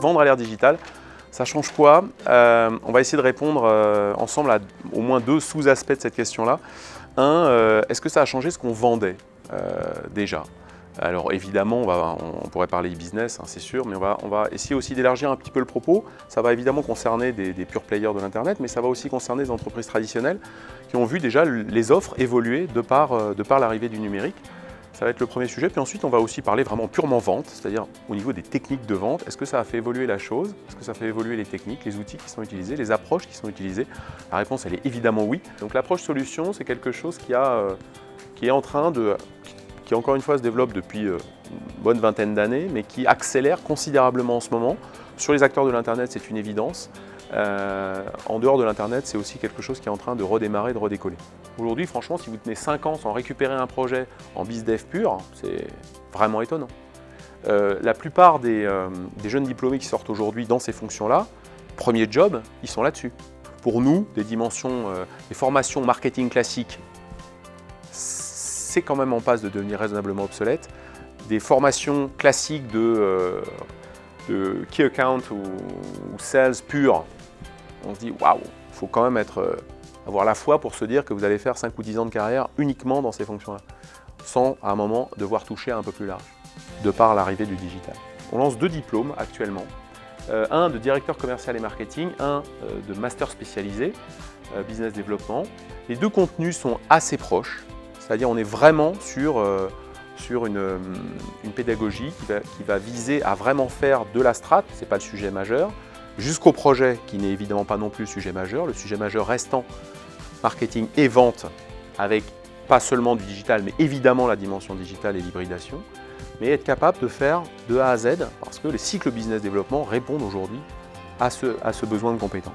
Vendre à l'ère digitale, ça change quoi? On va essayer de répondre ensemble à au moins 2 sous-aspects de cette question-là. Un, est-ce que ça a changé ce qu'on vendait déjà? Alors évidemment, on pourrait parler e-business, hein, c'est sûr, mais on va essayer aussi d'élargir un petit peu le propos. Ça va évidemment concerner des pure players de l'Internet, mais ça va aussi concerner des entreprises traditionnelles qui ont vu déjà les offres évoluer de par l'arrivée du numérique. Ça va être le premier sujet. Puis ensuite, on va aussi parler vraiment purement vente, c'est-à-dire au niveau des techniques de vente. Est-ce que ça a fait évoluer la chose? Est-ce que ça fait évoluer les techniques, les outils qui sont utilisés, les approches qui sont utilisées? La réponse, elle est évidemment oui. Donc l'approche solution, c'est quelque chose qui est en train qui encore une fois se développe depuis une bonne vingtaine d'années, mais qui accélère considérablement en ce moment. Sur les acteurs de l'Internet, c'est une évidence. En dehors de l'Internet, c'est aussi quelque chose qui est en train de redémarrer, de redécoller. Aujourd'hui, franchement, si vous tenez 5 ans sans récupérer un projet en BizDev pur, c'est vraiment étonnant. La plupart des jeunes diplômés qui sortent aujourd'hui dans ces fonctions-là, premier job, ils sont là-dessus. Pour nous, des formations marketing classiques, c'est quand même en passe de devenir raisonnablement obsolète. Des formations classiques de key account ou sales pur, on se dit waouh, il faut quand même avoir la foi pour se dire que vous allez faire 5 ou 10 ans de carrière uniquement dans ces fonctions-là, sans à un moment devoir toucher un peu plus large, de par l'arrivée du digital. On lance 2 diplômes actuellement, un de directeur commercial et marketing, un de master spécialisé, business développement. Les 2 contenus sont assez proches. C'est-à-dire on est vraiment sur une pédagogie qui va viser à vraiment faire de la strat, ce n'est pas le sujet majeur, jusqu'au projet qui n'est évidemment pas non plus le sujet majeur restant marketing et vente avec pas seulement du digital, mais évidemment la dimension digitale et l'hybridation, mais être capable de faire de A à Z parce que les cycles business développement répondent aujourd'hui à ce besoin de compétences.